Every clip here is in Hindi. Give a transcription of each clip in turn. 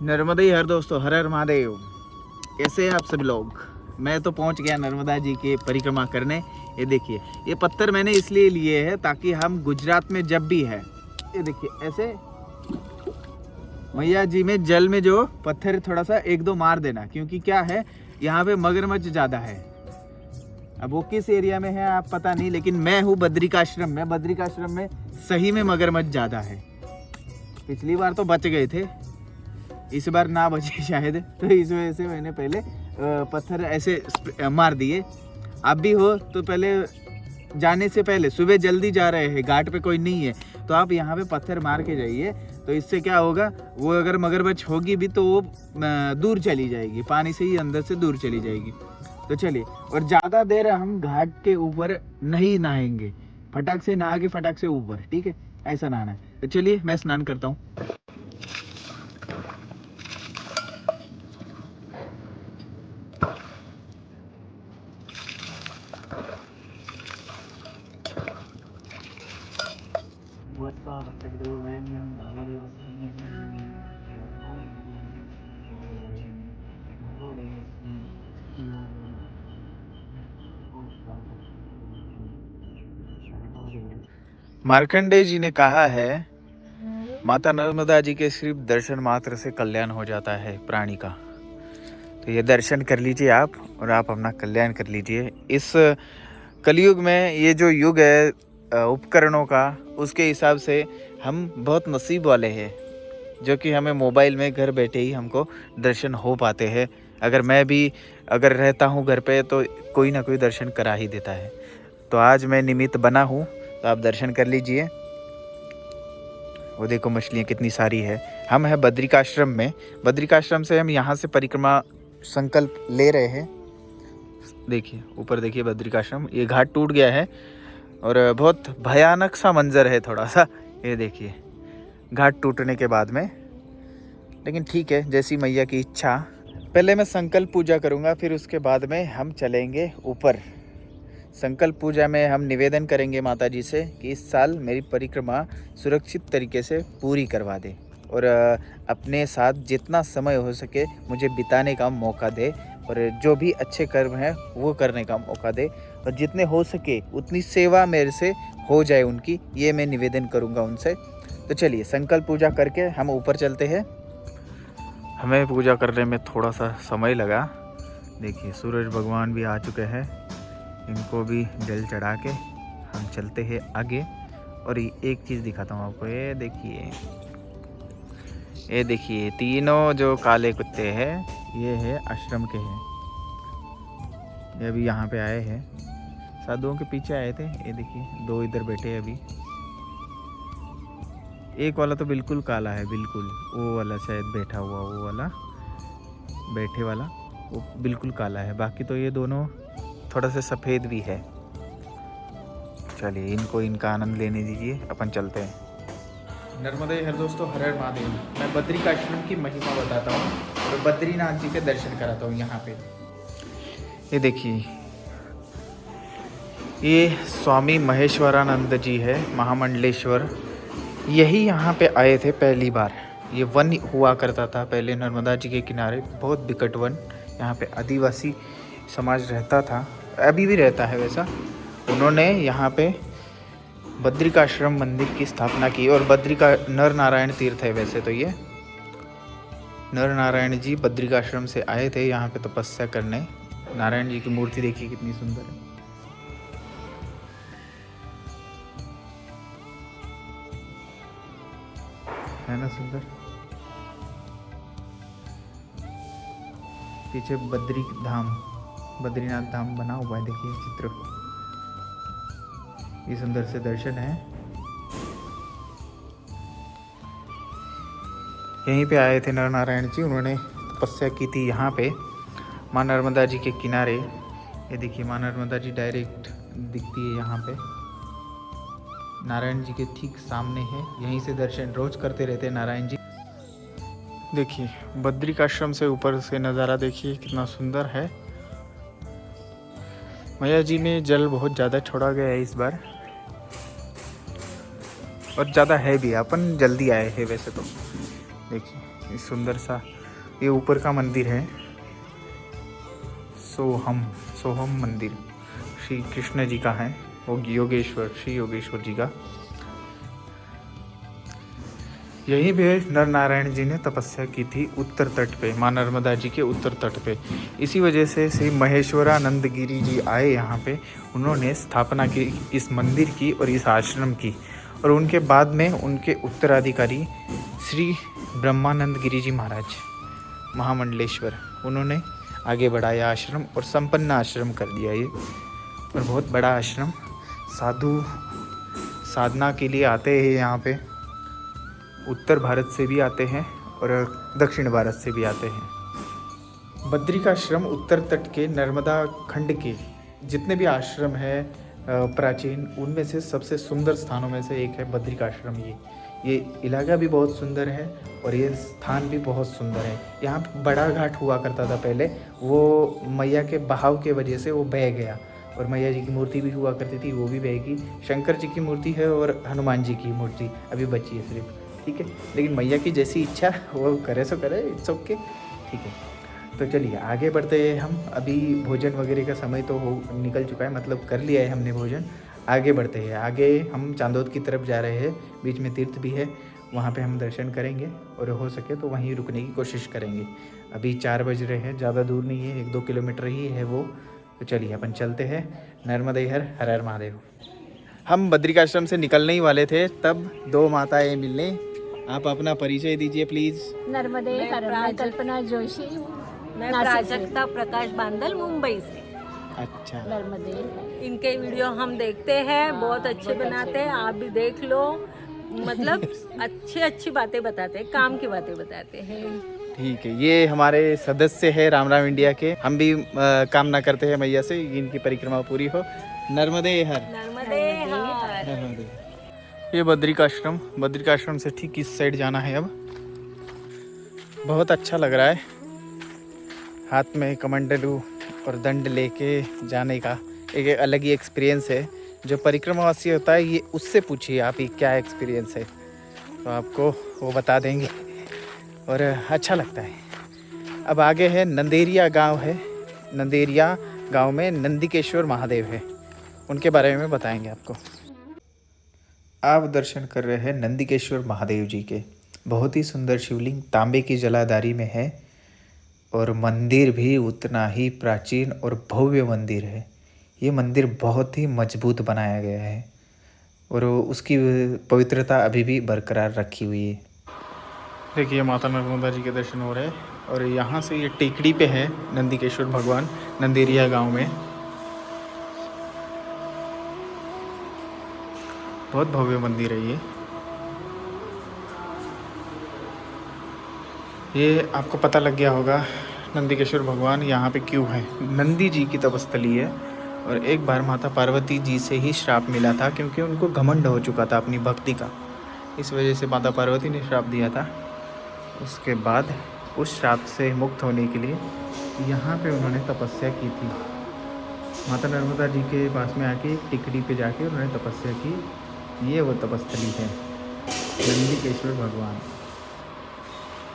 नर्मदा हर दोस्तों, हर हर महादेव। कैसे हैं आप सभी लोग? मैं तो पहुंच गया नर्मदा जी की परिक्रमा करने। ये देखिए, ये पत्थर मैंने इसलिए लिए हैं ताकि हम गुजरात में जब भी है, ये देखिए ऐसे मैया जी में जल में जो पत्थर थोड़ा सा एक दो मार देना, क्योंकि क्या है यहाँ पे मगरमच्छ ज़्यादा है। अब वो किस एरिया में है आप पता नहीं, लेकिन मैं हूँ बद्रिकाश्रम में। बद्रिकाश्रम में सही में मगरमच्छ ज़्यादा है। पिछली बार तो बच गए थे, इस बार ना बचे शायद, तो इस वजह से मैंने पहले पत्थर ऐसे मार दिए। आप भी हो तो पहले जाने से पहले सुबह जल्दी जा रहे हैं, घाट पे कोई नहीं है, तो आप यहाँ पे पत्थर मार के जाइए। तो इससे क्या होगा, वो अगर मगरमच्छ होगी भी तो वो दूर चली जाएगी, पानी से ही अंदर से दूर चली जाएगी। तो चलिए, और ज़्यादा देर हम घाट के ऊपर नहीं नहाएंगे, फटाक से नहा के फटाक से ऊपर, ठीक है? ऐसा नहाना है। तो चलिए मैं स्नान करता हूँ। मार्कंडेय जी ने कहा है, माता नर्मदा जी के सिर्फ दर्शन मात्र से कल्याण हो जाता है प्राणी का। तो ये दर्शन कर लीजिए आप, और आप अपना कल्याण कर लीजिए। इस कलयुग में ये जो युग है उपकरणों का, उसके हिसाब से हम बहुत नसीब वाले हैं, जो कि हमें मोबाइल में घर बैठे ही हमको दर्शन हो पाते हैं। अगर मैं भी अगर रहता हूँ घर पे तो कोई ना कोई दर्शन करा ही देता है। तो आज मैं निमित्त बना हूँ, तो आप दर्शन कर लीजिए। वो देखो मछलियाँ कितनी सारी है। हम हैं बद्रिकाश्रम में। बद्रिकाश्रम से हम यहाँ से परिक्रमा संकल्प ले रहे हैं। देखिए ऊपर देखिए बद्रिकाश्रम, ये घाट टूट गया है और बहुत भयानक सा मंजर है थोड़ा सा। ये देखिए घाट टूटने के बाद में, लेकिन ठीक है, जैसी मैया की इच्छा। पहले मैं संकल्प पूजा करूँगा, फिर उसके बाद में हम चलेंगे ऊपर। संकल्प पूजा में हम निवेदन करेंगे माता जी से कि इस साल मेरी परिक्रमा सुरक्षित तरीके से पूरी करवा दे, और अपने साथ जितना समय हो सके मुझे बिताने का मौका दे, और जो भी अच्छे कर्म हैं वो करने का मौका दे, और जितने हो सके उतनी सेवा मेरे से हो जाए उनकी, ये मैं निवेदन करूँगा उनसे। तो चलिए संकल्प पूजा करके हम ऊपर चलते हैं। हमें पूजा करने में थोड़ा सा समय लगा। देखिए सूरज भगवान भी आ चुके हैं, इनको भी जल चढ़ा के हम चलते हैं आगे। और एक चीज़ दिखाता हूँ आपको, ये देखिए तीनों जो काले कुत्ते हैं ये है आश्रम के हैं। ये अभी यहाँ पे आए हैं, साधुओं के पीछे आए थे। ये देखिए दो इधर बैठे हैं अभी। एक वाला तो बिल्कुल काला है, बिल्कुल वो वाला शायद बैठा हुआ, वो वाला बैठे वाला वो बिल्कुल काला है। बाकी तो ये दोनों थोड़ा सा सफ़ेद भी है। चलिए इनको इनका आनंद लेने दीजिए, अपन चलते हैं। नर्मदा हर दोस्तों, हर हर महादेव। मैं बद्रिकाश्रम की महिमा बताता हूँ और बद्रीनाथ जी के दर्शन कराता हूँ यहाँ पे। ये देखिए, ये स्वामी महेश्वरानंद जी है, महामंडलेश्वर। यही यहाँ पे आए थे पहली बार। ये वन हुआ करता था पहले नर्मदा जी के किनारे, बहुत बिकट वन। यहाँ पे आदिवासी समाज रहता था, अभी भी रहता है वैसा। उन्होंने यहाँ पे बद्रिकाश्रम मंदिर की स्थापना की, और नर नारायण तीर्थ है वैसे तो ये। नर नारायण जी बद्रिकाश्रम से आए थे यहाँ पे तपस्या करने। नारायण जी की मूर्ति देखिए कितनी सुंदर है ना, सुंदर। पीछे बद्रीनाथ धाम बना हुआ है, देखिए चित्र। ये सुंदर से दर्शन है। यहीं पे आए थे नर नारायण जी, उन्होंने तपस्या की थी यहाँ पे माँ नर्मदा जी के किनारे। ये देखिए माँ नर्मदा जी डायरेक्ट दिखती है यहाँ पे, नारायण जी के ठीक सामने है। यहीं से दर्शन रोज करते रहते हैं नारायण जी। देखिए बद्रिकाश्रम से ऊपर से नज़ारा देखिए कितना सुंदर है। मैया जी में जल बहुत ज़्यादा छोड़ा गया है इस बार, और ज़्यादा है भी। अपन जल्दी आए हैं वैसे तो। देखिए ये सुंदर सा, ये ऊपर का मंदिर है सोहम मंदिर, श्री कृष्ण जी का है, वो योगेश्वर, श्री योगेश्वर जी का। यहीं पे नर नारायण जी ने तपस्या की थी उत्तर तट पे, माँ नर्मदा जी के उत्तर तट पे। इसी वजह से श्री महेश्वरानंद गिरी जी आए यहाँ पे, उन्होंने स्थापना की इस मंदिर की और इस आश्रम की। और उनके बाद में उनके उत्तराधिकारी श्री ब्रह्मानंद गिरी जी महाराज महामंडलेश्वर, उन्होंने आगे बढ़ाया आश्रम और संपन्न आश्रम कर दिया ये। और बहुत बड़ा आश्रम, साधु साधना के लिए आते हैं यहाँ पे, उत्तर भारत से भी आते हैं और दक्षिण भारत से भी आते हैं। बद्रिकाश्रम उत्तर तट के नर्मदा खंड के जितने भी आश्रम है प्राचीन, उनमें से सबसे सुंदर स्थानों में से एक है बद्रिकाश्रम। ये इलाका भी बहुत सुंदर है और ये स्थान भी बहुत सुंदर है। यहाँ पे बड़ा घाट हुआ करता था पहले, वो मैया के बहाव के वजह से वो बह गया, और मैया जी की मूर्ति भी हुआ करती थी, वो भी बहेगी। शंकर जी की मूर्ति है और हनुमान जी की मूर्ति अभी बची है सिर्फ, ठीक है। लेकिन मैया की जैसी इच्छा वो करे सो करे, इट्स ओके, ठीक है। तो चलिए आगे बढ़ते हैं हम। अभी भोजन वगैरह का समय तो निकल चुका है, मतलब कर लिया है हमने भोजन। आगे बढ़ते हैं, आगे हम चांदोद की तरफ जा रहे हैं, बीच में तीर्थ भी है, वहाँ पे हम दर्शन करेंगे और हो सके तो वहीं रुकने की कोशिश करेंगे। अभी 4 बज रहे हैं, ज़्यादा दूर नहीं है, 1-2 किलोमीटर ही है वो। तो चलिए अपन चलते हैं। नर्मदे हर हर महादेव। हम बद्रिकाश्रम से निकलने ही वाले थे, तब 2 माताएं मिलने। आप अपना परिचय दीजिए प्लीज। नर्मदे हर, मैं कल्पना जोशी, मैं प्राजक्ता प्रकाश बांदल, मुंबई से। अच्छा, नर्मदे। इनके वीडियो हम देखते हैं, बहुत अच्छे बनाते हैं, आप भी देख लो। मतलब अच्छी बातें बताते हैं, काम की बातें बताते हैं। ठीक है। ये हमारे सदस्य है राम राम इंडिया के, हम भी कामना करते हैं मैया से इनकी परिक्रमा पूरी हो। नर्मदे हर। नर्मदे हर। ये बद्रिकाश्रम से ठीक इस साइड जाना है। अब बहुत अच्छा लग रहा है, हाथ में कमंडलू और दंड लेके जाने का एक अलग ही एक्सपीरियंस है। जो परिक्रमावासी होता है, ये उससे पूछिए आप ही क्या एक्सपीरियंस है, तो आपको वो बता देंगे और अच्छा लगता है। अब आगे है नंदेरिया गांव है, नंदेरिया गांव में नंदिकेश्वर महादेव है, उनके बारे में बताएंगे आपको। आप दर्शन कर रहे हैं नंदिकेश्वर महादेव जी के। बहुत ही सुंदर शिवलिंग तांबे की जलाधारी में है और मंदिर भी उतना ही प्राचीन और भव्य मंदिर है। ये मंदिर बहुत ही मजबूत बनाया गया है और उसकी पवित्रता अभी भी बरकरार रखी हुई है। देखिए माता नर्मदा जी के दर्शन हो रहे हैं और यहाँ से ये टेकड़ी पे है नंदिकेश्वर भगवान, नंदेरिया गांव में। बहुत भव्य मंदिर है ये आपको पता लग गया होगा नंदिकेश्वर भगवान यहाँ पे क्यों है। नंदी जी की तपस्थली है और एक बार माता पार्वती जी से ही श्राप मिला था, क्योंकि उनको घमंड हो चुका था अपनी भक्ति का, इस वजह से माता पार्वती ने श्राप दिया था। उसके बाद उस श्राप से मुक्त होने के लिए यहाँ पे उन्होंने तपस्या की थी। माता नर्मदा जी के पास में आके टिकड़ी पे जाके उन्होंने तपस्या की। ये वो तपस्थली है नंदिकेश्वर भगवान।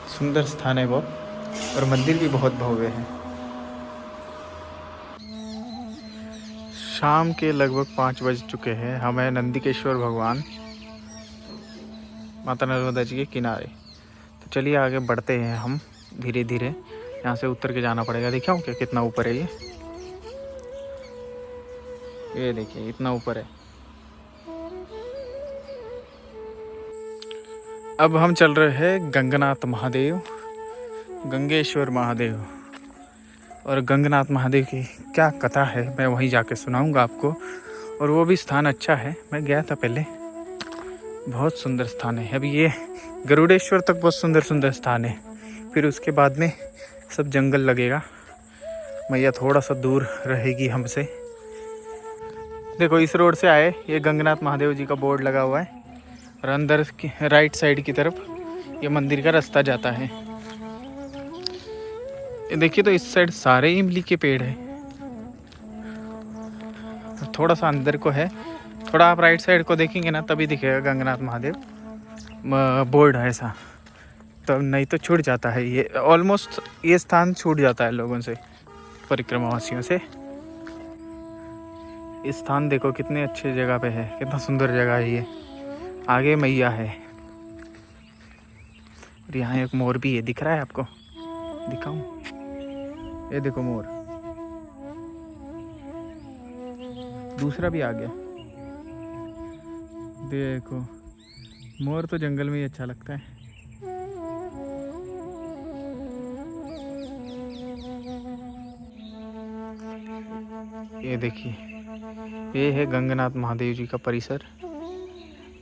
सुंदर स्थान है वो और मंदिर भी बहुत भव्य है। शाम के लगभग 5 बज चुके हैं। हम हैं नंदिकेश्वर भगवान माता नर्मदा जी के किनारे। तो चलिए आगे बढ़ते हैं हम धीरे धीरे। यहाँ से उतर के जाना पड़ेगा। देखिए क्या कितना ऊपर है ये देखिए इतना ऊपर है। अब हम चल रहे हैं गंगनाथ महादेव, गंगेश्वर महादेव। और गंगनाथ महादेव की क्या कथा है मैं वहीं जाके सुनाऊंगा आपको। और वो भी स्थान अच्छा है, मैं गया था पहले, बहुत सुंदर स्थान है। अभी ये गरुड़ेश्वर तक बहुत सुंदर सुंदर स्थान है, फिर उसके बाद में सब जंगल लगेगा। मैया थोड़ा सा दूर रहेगी हमसे। देखो इस रोड से आए, ये गंगनाथ महादेव जी का बोर्ड लगा हुआ है और अंदर की राइट साइड की तरफ ये मंदिर का रास्ता जाता है। ये देखिए तो इस साइड सारे इमली के पेड़ है। थोड़ा सा अंदर को है, थोड़ा आप राइट साइड को देखेंगे ना तभी दिखेगा गंगनाथ महादेव बोर्ड है ऐसा। तो नहीं तो छूट जाता है, ये ऑलमोस्ट ये स्थान छूट जाता है लोगों से, परिक्रमावासियों से। इस स्थान देखो कितने अच्छे जगह पे है, कितना सुंदर जगह है ये। आगे मैया है और यहाँ एक मोर भी है, दिख रहा है आपको? दिखाऊं? ये देखो मोर, दूसरा भी आ गया। देखो मोर तो जंगल में ही अच्छा लगता है। ये देखिए, ये है गंगनाथ महादेव जी का परिसर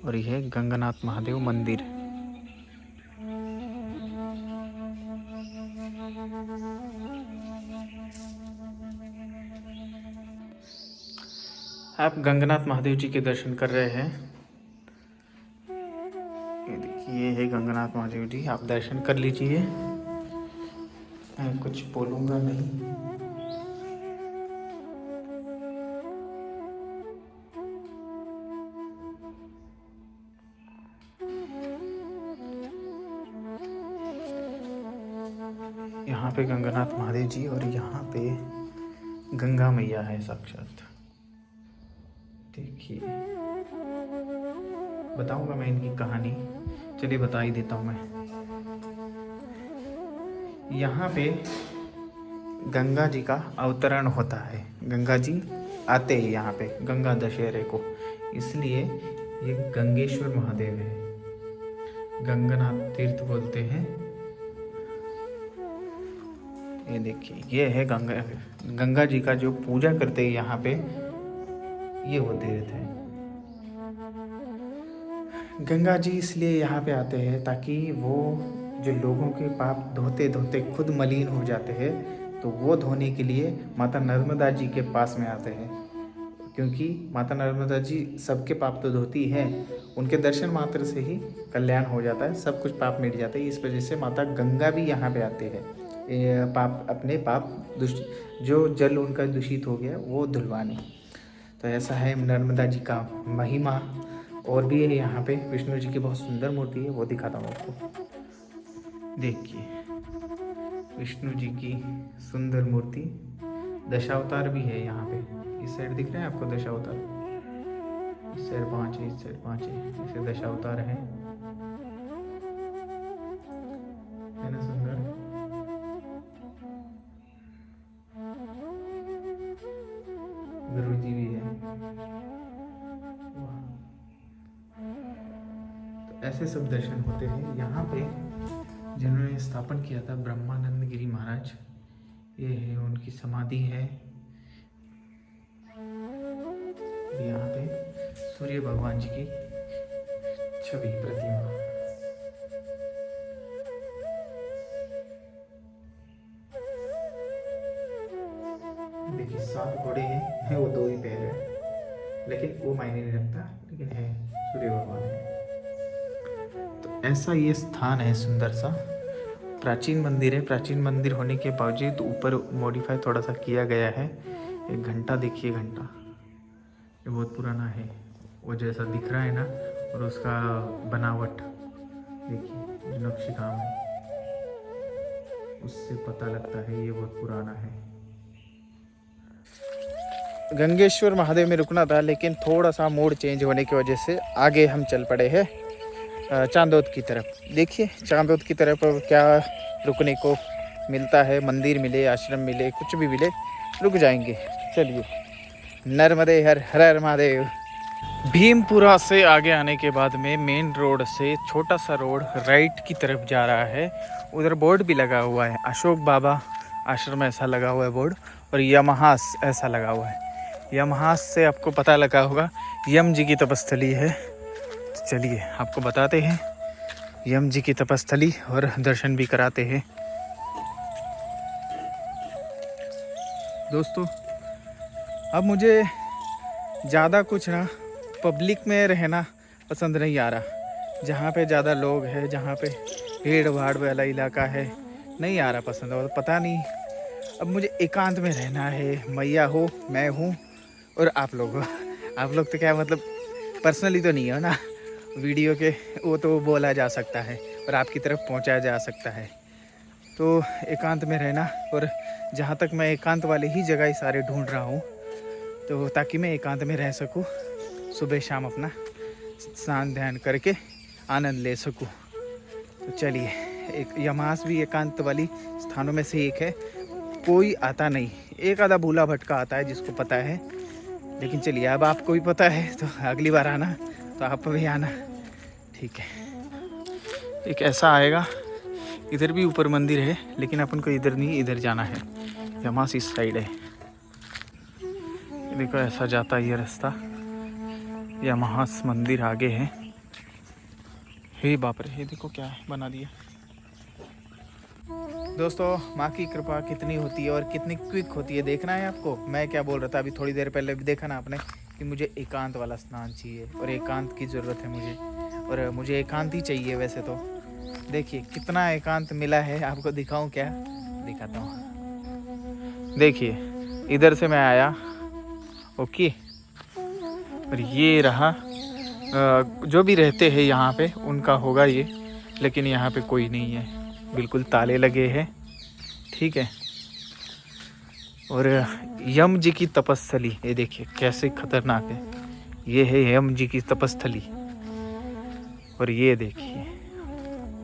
और ये है गंगनाथ महादेव मंदिर। आप गंगनाथ महादेव जी के दर्शन कर रहे हैं। ये देखिए, ये है गंगनाथ महादेव जी, आप दर्शन कर लीजिए, मैं कुछ बोलूँगा नहीं। यहाँ पे गंगनाथ महादेव जी और यहाँ पे गंगा मैया है साक्षात। देखिए, बताऊंगा मैं इनकी कहानी, चलिए बता ही देता हूँ मैं। यहाँ पे गंगा जी का अवतरण होता है, गंगा जी आते हैं यहाँ पे गंगा दशहरे को, इसलिए ये गंगेश्वर महादेव है, गंगनाथ तीर्थ बोलते हैं। ये देखिए, ये है गंगा जी का जो पूजा करते हैं यहाँ पे, ये वो तीर्थ है। गंगा जी इसलिए यहाँ पे आते हैं ताकि वो जो लोगों के पाप धोते धोते खुद मलिन हो जाते हैं, तो वो धोने के लिए माता नर्मदा जी के पास में आते हैं, क्योंकि माता नर्मदा जी सबके पाप तो धोती है, उनके दर्शन मात्र से ही कल्याण हो जाता है, सब कुछ पाप मिट जाते हैं। इस वजह से माता गंगा भी यहाँ पे आते हैं, पाप अपने पाप जो जल उनका दूषित हो गया वो धुलवाने। तो ऐसा है नर्मदा जी का महिमा। और भी है यहाँ पे विष्णु जी की बहुत सुंदर मूर्ति है, वो दिखाता हूँ आपको। देखिए, विष्णु जी की सुंदर मूर्ति, दशावतार भी है यहाँ पे। इस साइड दिख रहे हैं आपको दशावतार, इस साइड 5 है, इस साइड 5 है, ऐसे दशावतार है ना सुंदर। गुरु जी भी है। तो ऐसे सब दर्शन होते हैं यहाँ पे। जिन्होंने स्थापन किया था ब्रह्मानंद गिरी महाराज, ये है उनकी समाधि है। यहाँ पे सूर्य भगवान जी की छवि प्रतिमा। देखिए 7 घोड़े हैं, वो 2 ही पैर है, लेकिन वो मायने नहीं रखता, लेकिन है सूर्य भगवान है। तो ऐसा ये स्थान है सुंदर सा, प्राचीन मंदिर है। प्राचीन मंदिर होने के बावजूद ऊपर मॉडिफाई थोड़ा सा किया गया है। एक घंटा देखिए, घंटा ये बहुत पुराना है, वो जैसा दिख रहा है ना, और उसका बनावट देखिए, जो नक्शी काम है उससे पता लगता है ये बहुत पुराना है। गंगेश्वर महादेव में रुकना था, लेकिन थोड़ा सा मोड चेंज होने की वजह से आगे हम चल पड़े हैं चांदोद की तरफ। देखिए चांदोद की तरफ क्या रुकने को मिलता है, मंदिर मिले, आश्रम मिले, कुछ भी मिले, रुक जाएंगे। चलिए, नर्मदे हर हर महादेव। भीमपुरा से आगे आने के बाद में मेन रोड से छोटा सा रोड राइट की तरफ जा रहा है। उधर बोर्ड भी लगा हुआ है, अशोक बाबा आश्रम ऐसा लगा हुआ है बोर्ड, और यमहास ऐसा लगा हुआ है। यमहास से आपको पता लगा होगा यम जी की तपस्थली है। चलिए आपको बताते हैं यम जी की तपस्थली, और दर्शन भी कराते हैं। दोस्तों, अब मुझे ज़्यादा कुछ ना पब्लिक में रहना पसंद नहीं आ रहा। जहाँ पे ज़्यादा लोग हैं, जहाँ पे भीड़ भाड़ वाला इलाका है, नहीं आ रहा पसंद। और पता नहीं, अब मुझे एकांत में रहना है। मैया हो, मैं हूँ, और आप लोग हो। आप लोग तो क्या मतलब पर्सनली तो नहीं हो ना, वीडियो के वो तो बोला जा सकता है, और आपकी तरफ पहुंचाया जा सकता है। तो एकांत में रहना, और जहाँ तक मैं एकांत वाले ही जगह सारे ढूंढ रहा हूँ, तो ताकि मैं एकांत में रह सकूँ, सुबह शाम अपना स्नान ध्यान करके आनंद ले सकूँ। तो चलिए, एक यमास भी एकांत वाली स्थानों में से एक है। कोई आता नहीं, एक आधा भूला भटका आता है जिसको पता है। लेकिन चलिए, अब आपको भी पता है तो अगली बार आना तो आप भी आना, ठीक है। एक ऐसा आएगा, इधर भी ऊपर मंदिर है, लेकिन अपन को इधर नहीं, इधर जाना है। यमास इस साइड है। देखो ऐसा जाता है ये रास्ता, यमास मंदिर आगे है। हे बाप रे, ये देखो क्या है बना दिया। दोस्तों, माँ की कृपा कितनी होती है और कितनी क्विक होती है, देखना है आपको। मैं क्या बोल रहा था अभी थोड़ी देर पहले, भी देखा ना आपने कि मुझे एकांत वाला स्नान चाहिए और एकांत की ज़रूरत है मुझे, और मुझे एकांत ही चाहिए वैसे तो। देखिए कितना एकांत मिला है, आपको दिखाऊं क्या? दिखाता हूँ। देखिए, इधर से मैं आया, ओके, और ये रहा। जो भी रहते हैं यहाँ पे उनका होगा ये, लेकिन यहाँ पे कोई नहीं है, बिल्कुल ताले लगे हैं, ठीक है। और यम जी की तपस्थली, ये देखिए कैसे खतरनाक है। ये है यम जी की तपस्थली, और ये देखिए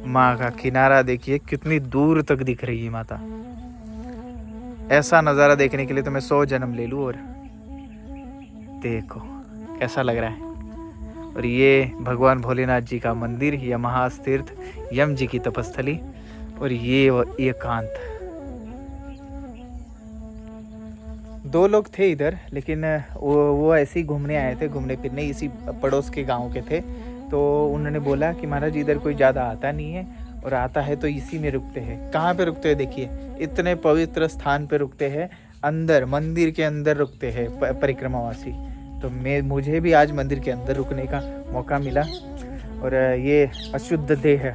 माँ का किनारा, देखिए कितनी दूर तक दिख रही है माता। ऐसा नज़ारा देखने के लिए तो मैं 100 जन्म ले लूँ। और देखो कैसा लग रहा है। और ये भगवान भोलेनाथ जी का मंदिर, यमहास तीर्थ, यम जी की तपस्थली, और ये एकांत। 2 लोग थे इधर, लेकिन वो ऐसे ही घूमने आए थे, घूमने फिरने, इसी पड़ोस के गांव के थे। तो उन्होंने बोला कि महाराज इधर कोई ज़्यादा आता नहीं है, और आता है तो इसी में रुकते हैं। कहाँ पे रुकते हैं? देखिए, इतने पवित्र स्थान पे रुकते हैं, अंदर मंदिर के अंदर रुकते हैं परिक्रमावासी। तो मुझे भी आज मंदिर के अंदर रुकने का मौका मिला। और ये अशुद्ध देह है,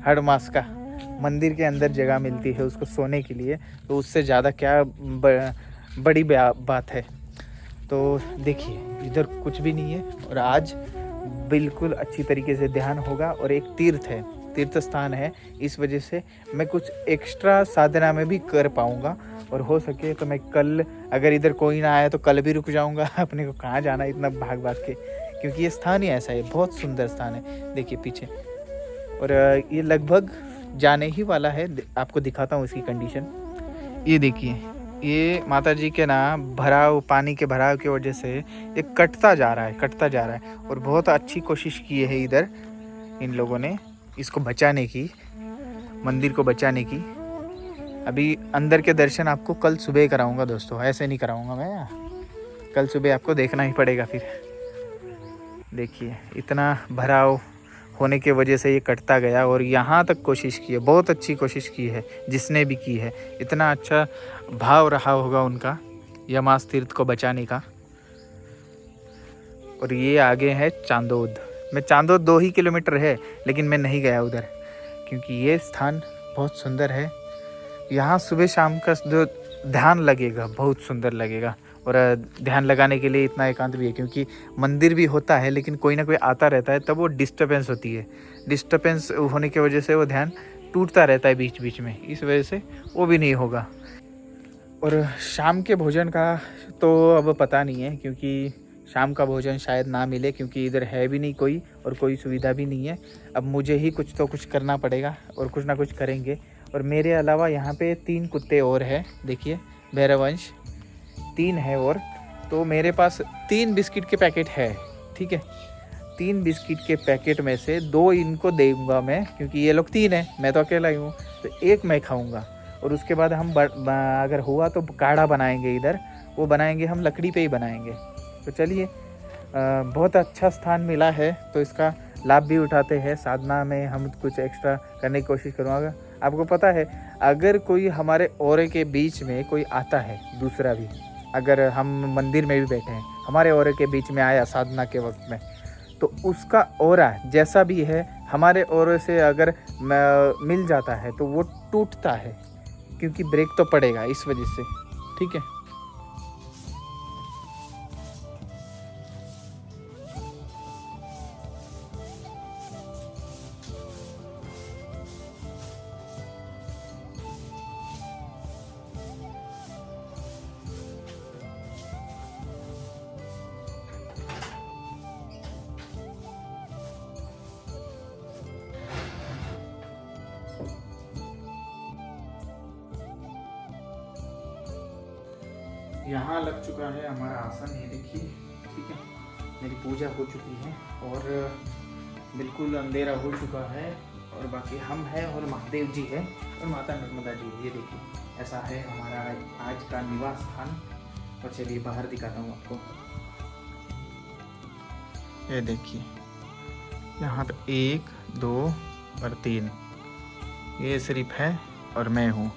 हर मास का मंदिर के अंदर जगह मिलती है उसको सोने के लिए, तो उससे ज़्यादा क्या बड़ी बात है। तो देखिए इधर कुछ भी नहीं है, और आज बिल्कुल अच्छी तरीके से ध्यान होगा। और एक तीर्थ है, तीर्थ स्थान है, इस वजह से मैं कुछ एक्स्ट्रा साधना में भी कर पाऊँगा। और हो सके तो मैं कल, अगर इधर कोई ना आया तो कल भी रुक जाऊँगा। अपने को कहाँ जाना इतना भाग भाग के, क्योंकि ये स्थान ही ऐसा है, बहुत सुंदर स्थान है। देखिए पीछे, और ये लगभग जाने ही वाला है। आपको दिखाता हूँ इसकी कंडीशन। ये देखिए, ये माता जी के ना भराव, पानी के भराव की वजह से ये कटता जा रहा है। और बहुत अच्छी कोशिश की है इधर इन लोगों ने इसको बचाने की, मंदिर को बचाने की। अभी अंदर के दर्शन आपको कल सुबह कराऊंगा दोस्तों, ऐसे नहीं कराऊंगा मैं, कल सुबह आपको देखना ही पड़ेगा। फिर देखिए इतना भराव होने के वजह से ये कटता गया, और यहाँ तक कोशिश की है, बहुत अच्छी कोशिश की है जिसने भी की है। इतना अच्छा भाव रहा होगा उनका यमास तीर्थ को बचाने का। और ये आगे है चांदोद। मैं चांदोद 2 ही किलोमीटर है, लेकिन मैं नहीं गया उधर, क्योंकि ये स्थान बहुत सुंदर है। यहाँ सुबह शाम का जो ध्यान लगेगा बहुत सुंदर लगेगा। और ध्यान लगाने के लिए इतना एकांत भी है, क्योंकि मंदिर भी होता है लेकिन कोई ना कोई आता रहता है, तब वो डिस्टर्बेंस होती है। डिस्टर्बेंस होने की वजह से वो ध्यान टूटता रहता है बीच बीच में, इस वजह से वो भी नहीं होगा। और शाम के भोजन का तो अब पता नहीं है, क्योंकि शाम का भोजन शायद ना मिले, क्योंकि इधर है भी नहीं कोई और कोई सुविधा भी नहीं है। अब मुझे ही कुछ तो कुछ करना पड़ेगा, और कुछ ना कुछ करेंगे। और मेरे अलावा यहाँ पे 3 कुत्ते और हैं, देखिए भैरवंश 3 है। और तो मेरे पास 3 बिस्किट के पैकेट है, ठीक है। 3 बिस्किट के पैकेट में से 2 इनको दूंगा मैं, क्योंकि ये लोग 3 हैं, मैं तो अकेला ही हूँ। तो 1 मैं खाऊंगा, और उसके बाद हम अगर हुआ तो काढ़ा बनाएंगे इधर, वो बनाएंगे हम लकड़ी पे ही बनाएंगे। तो चलिए, बहुत अच्छा स्थान मिला है तो इसका लाभ भी उठाते हैं। साधना में हम कुछ एक्स्ट्रा करने की कोशिश करूँगा। आपको पता है, अगर कोई हमारे ओरे के बीच में कोई आता है दूसरा भी, अगर हम मंदिर में भी बैठे हैं, हमारे ओरे के बीच में आया साधना के वक्त में, तो उसका ओरा जैसा भी है हमारे ओरे से अगर मिल जाता है तो वो टूटता है, क्योंकि ब्रेक तो पड़ेगा इस वजह से, ठीक है। यहाँ लग चुका है हमारा आसन, ये देखिए, ठीक है। मेरी पूजा हो चुकी है और बिल्कुल अंधेरा हो चुका है और बाकी हम हैं और महादेव जी है और माता नर्मदा जी, ये देखिए ऐसा है हमारा आज का निवास स्थान। और चलिए बाहर दिखाता हूँ आपको, ये देखिए यहाँ पे 1 2 और 3 ये सिर्फ है और मैं हूँ।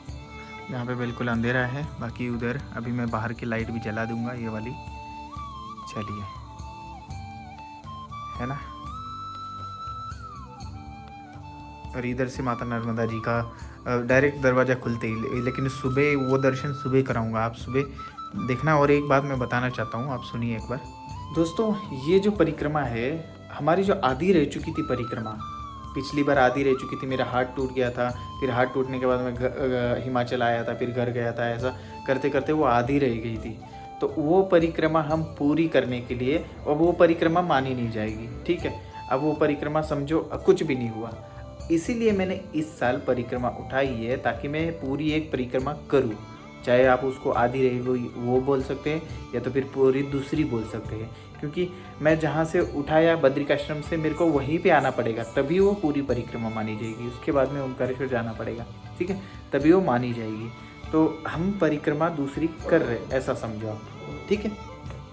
यहाँ पे बिल्कुल अंधेरा है, बाकी उधर अभी मैं बाहर की लाइट भी जला दूंगा, ये वाली। चलिए, है ना। और इधर से माता नर्मदा जी का डायरेक्ट दरवाज़ा खुलते ही, लेकिन सुबह वो दर्शन सुबह कराऊंगा, आप सुबह देखना। और एक बात मैं बताना चाहता हूँ, आप सुनिए एक बार। दोस्तों, ये जो परिक्रमा है हमारी, जो आधी रह चुकी थी परिक्रमा, पिछली बार आधी रह चुकी थी, मेरा हाथ टूट गया था, फिर हाथ टूटने के बाद मैं हिमाचल आया था, फिर घर गया था, ऐसा करते करते वो आधी रह गई थी। तो वो परिक्रमा हम पूरी करने के लिए, और वो परिक्रमा मानी नहीं जाएगी, ठीक है। अब वो परिक्रमा समझो कुछ भी नहीं हुआ, इसीलिए मैंने इस साल परिक्रमा उठाई है, ताकि मैं पूरी एक परिक्रमा करूं। चाहे आप उसको आधी रही वो बोल सकते हैं, या तो फिर पूरी दूसरी बोल सकते हैं, क्योंकि मैं जहाँ से उठाया बद्रिकाश्रम से, मेरे को वहीं पे आना पड़ेगा, तभी वो पूरी परिक्रमा मानी जाएगी। उसके बाद में ओंकारेश्वर जाना पड़ेगा, ठीक है, तभी वो मानी जाएगी। तो हम परिक्रमा दूसरी कर रहे, ऐसा समझो आप, ठीक है।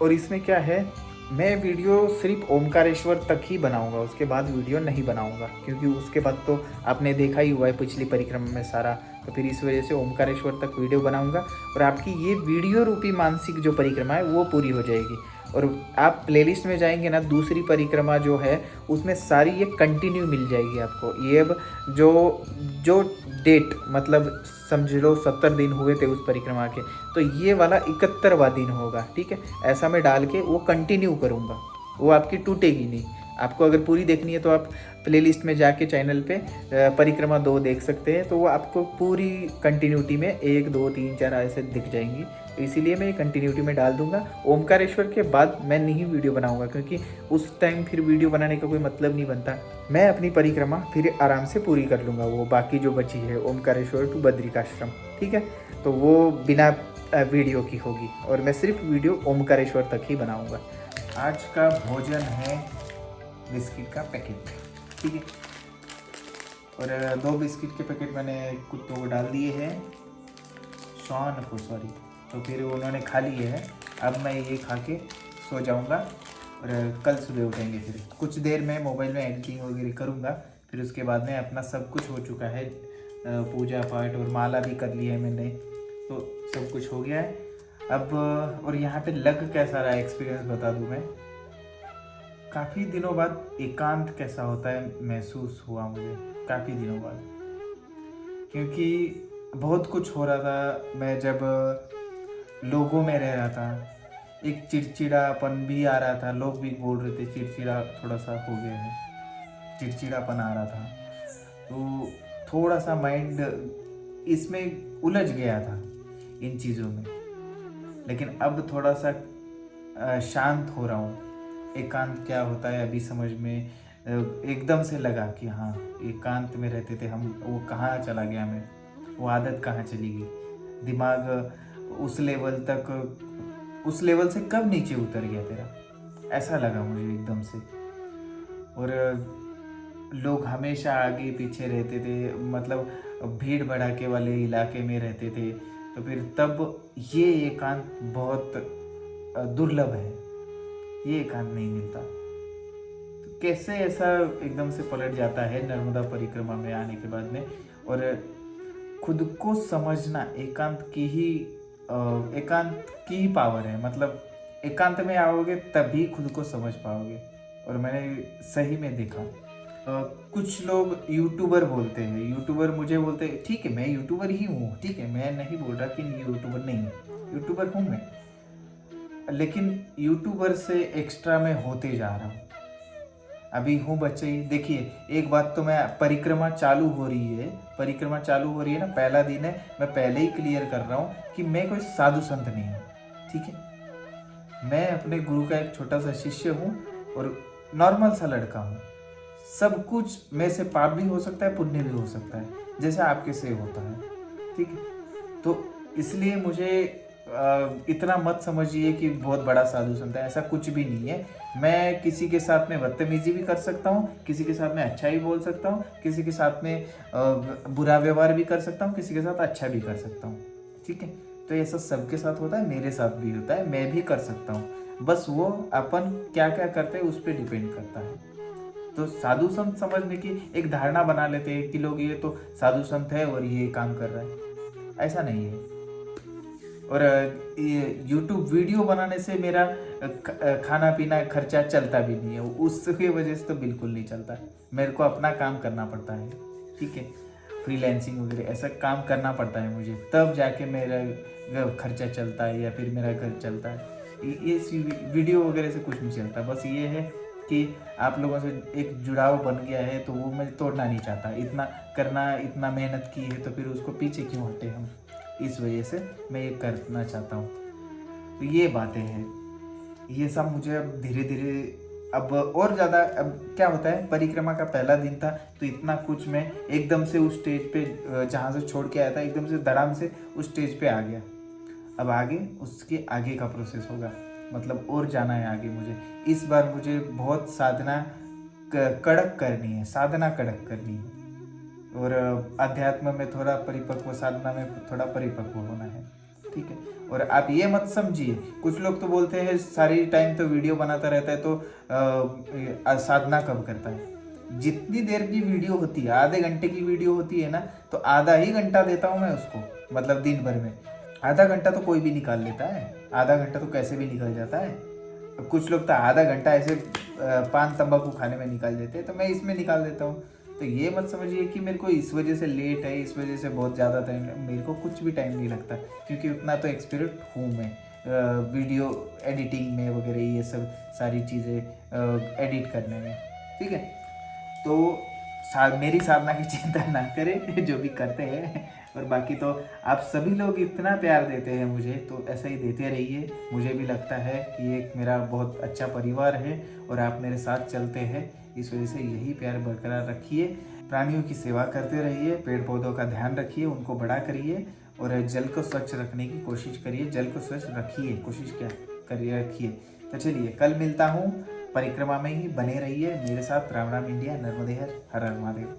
और इसमें क्या है, मैं वीडियो सिर्फ ओमकारेश्वर तक ही बनाऊंगा, उसके बाद वीडियो नहीं बनाऊंगा, क्योंकि उसके बाद तो आपने देखा ही हुआ है पिछली परिक्रमा में सारा। तो फिर इस वजह से ओमकारेश्वर तक वीडियो बनाऊंगा और आपकी ये वीडियो रूपी मानसिक जो परिक्रमा है वो पूरी हो जाएगी। और आप प्लेलिस्ट में जाएंगे ना, दूसरी परिक्रमा जो है उसमें सारी ये कंटिन्यू मिल जाएगी आपको। ये अब जो डेट, मतलब समझ लो 70 दिन हुए थे उस परिक्रमा के, तो ये वाला 71वां दिन होगा, ठीक है। ऐसा मैं डाल के वो कंटिन्यू करूँगा, वो आपकी टूटेगी नहीं। आपको अगर पूरी देखनी है तो आप प्लेलिस्ट में जाके चैनल पे परिक्रमा 2 देख सकते हैं, तो वो आपको पूरी कंटिन्यूटी में 1 2 3 4 ऐसे दिख जाएंगी। तो इसीलिए मैं कंटिन्यूटी में डाल दूंगा। ओमकारेश्वर के बाद मैं नहीं वीडियो बनाऊंगा, क्योंकि उस टाइम फिर वीडियो बनाने का कोई मतलब नहीं बनता। मैं अपनी परिक्रमा फिर आराम से पूरी कर लूँगा, वो बाकी जो बची है ओमकारेश्वर टू बद्रिकाश्रम, ठीक है। तो वो बिना वीडियो की होगी और मैं सिर्फ वीडियो ओमकारेश्वर तक ही बनाऊँगा। आज का भोजन है बिस्किट का पैकेट, ठीक है। और 2 बिस्किट के पैकेट मैंने कुत्तों को डाल दिए हैं, शॉन को, सॉरी। तो फिर उन्होंने खा लिए हैं। अब मैं ये खा के सो जाऊंगा और कल सुबह उठेंगे। फिर कुछ देर में मोबाइल में एडिटिंग वगैरह करूंगा, फिर उसके बाद में अपना सब कुछ हो चुका है, पूजा पाठ और माला भी कर ली है मैंने, तो सब कुछ हो गया है अब। और यहाँ पे लग कैसा रहा एक्सपीरियंस बता दूँ मैं। काफ़ी दिनों बाद एकांत कैसा होता है महसूस हुआ मुझे, काफ़ी दिनों बाद, क्योंकि बहुत कुछ हो रहा था। मैं जब लोगों में रह रहा था, एक चिड़चिड़ापन भी आ रहा था, लोग भी बोल रहे थे चिड़चिड़ा थोड़ा सा हो गया है, चिड़चिड़ापन आ रहा था, तो थोड़ा सा माइंड इसमें उलझ गया था इन चीज़ों में। लेकिन अब थोड़ा सा शांत हो रहा हूँ। एकांत क्या होता है अभी समझ में एकदम से लगा कि हाँ, एकांत में रहते थे हम, वो कहाँ चला गया, मैं वो आदत कहाँ चली गई, दिमाग उस लेवल से कब नीचे उतर गया तेरा, ऐसा लगा मुझे एकदम से। और लोग हमेशा आगे पीछे रहते थे, मतलब भीड़ भड़ाके वाले इलाके में रहते थे, तो फिर तब ये एकांत बहुत दुर्लभ है, ये एकांत नहीं मिलता। तो कैसे ऐसा एकदम से पलट जाता है नर्मदा परिक्रमा में आने के बाद में। और खुद को समझना एकांत की ही पावर है, मतलब एकांत में आओगे तभी खुद को समझ पाओगे। और मैंने सही में देखा, कुछ लोग यूट्यूबर बोलते हैं, यूट्यूबर मुझे बोलते हैं, ठीक है मैं यूट्यूबर ही हूँ, ठीक है, मैं नहीं बोल रहा कि यूट्यूबर नहीं हूँ, यूट्यूबर हूँ मैं, लेकिन यूट्यूबर से एक्स्ट्रा मैं होते जा रहा हूँ। अभी हूँ बच्चे ही। देखिए एक बात तो, मैं परिक्रमा चालू हो रही है ना, पहला दिन है, मैं पहले ही क्लियर कर रहा हूँ कि मैं कोई साधु संत नहीं हूँ, ठीक है। मैं अपने गुरु का एक छोटा सा शिष्य हूँ और नॉर्मल सा लड़का हूँ। सब कुछ में से पाप भी हो सकता है, पुण्य भी हो सकता है, जैसे आपके से होता है, ठीक है। तो इसलिए मुझे इतना मत समझिए कि बहुत बड़ा साधु संत है, ऐसा कुछ भी नहीं है। मैं किसी के साथ में बदतमीजी भी कर सकता हूँ, किसी के साथ में अच्छा भी बोल सकता हूँ, किसी के साथ में बुरा व्यवहार भी कर सकता हूँ, किसी के साथ अच्छा भी कर सकता हूँ, ठीक है। तो ऐसा सबके साथ होता है, मेरे साथ भी होता है, मैं भी कर सकता हूँ। बस वो अपन क्या क्या करते हैं उस पर डिपेंड करता है। तो साधु संत समझने की एक धारणा बना लेते हैं कि लोग ये तो साधु संत है और ये काम कर रहा है, ऐसा नहीं है। और ये YouTube वीडियो बनाने से मेरा खाना पीना खर्चा चलता भी नहीं है, उसकी वजह से तो बिल्कुल नहीं चलता। मेरे को अपना काम करना पड़ता है, ठीक है, फ्रीलैंसिंग वगैरह ऐसा काम करना पड़ता है मुझे, तब जाके मेरा खर्चा चलता है या फिर मेरा घर चलता है। ये वीडियो वगैरह से कुछ नहीं चलता। बस ये है कि आप लोगों से एक जुड़ाव बन गया है, तो वो मैं तोड़ना नहीं चाहता। इतना करना, इतना मेहनत की है तो फिर उसको पीछे क्यों हटे हम, इस वजह से मैं ये करना चाहता हूँ। तो ये बातें हैं, ये सब मुझे अब धीरे धीरे अब और ज़्यादा। अब क्या होता है, परिक्रमा का पहला दिन था तो इतना कुछ मैं एकदम से उस स्टेज पे जहाँ से छोड़ के आया था, एकदम से धड़ाम से उस स्टेज पे आ गया। अब आगे उसके आगे का प्रोसेस होगा, मतलब और जाना है आगे मुझे। इस बार मुझे बहुत साधना कड़क करनी है, साधना कड़क करनी है, और अध्यात्म में थोड़ा परिपक्व, साधना में थोड़ा परिपक्व होना है, ठीक है। और आप ये मत समझिए, कुछ लोग तो बोलते हैं सारी टाइम तो वीडियो बनाता रहता है तो साधना कब करता है। जितनी देर की वीडियो होती है, आधे घंटे की वीडियो होती है ना, तो आधा ही घंटा देता हूँ मैं उसको, मतलब दिन भर में आधा घंटा तो कोई भी निकाल लेता है, आधा घंटा तो कैसे भी निकल जाता है। कुछ लोग तो आधा घंटा ऐसे पान तंबाकू खाने में निकाल देते हैं, तो मैं इसमें निकाल देता हूँ। तो ये मत समझिए कि मेरे को इस वजह से लेट है, इस वजह से बहुत ज़्यादा टाइम, मेरे को कुछ भी टाइम नहीं लगता, क्योंकि उतना तो एक्सपर्ट हूँ मैं वीडियो एडिटिंग में वगैरह, ये सब सारी चीज़ें एडिट करने में, ठीक है। तो मेरी साधना की चिंता ना करें जो भी करते हैं। और बाकी तो आप सभी लोग इतना प्यार देते हैं मुझे, तो ऐसा ही देते रहिए। मुझे भी लगता है कि एक मेरा बहुत अच्छा परिवार है और आप मेरे साथ चलते हैं, इस वजह से यही प्यार बरकरार रखिए। प्राणियों की सेवा करते रहिए, पेड़ पौधों का ध्यान रखिए, उनको बड़ा करिए, और जल को स्वच्छ रखने की कोशिश करिए। जल को स्वच्छ रखिए, कोशिश क्या करिए, रखिए। तो चलिए, कल मिलता हूँ, परिक्रमा में ही बने रहिए मेरे साथ। राम राम इंडिया, नर्मदे हर हर महादेव।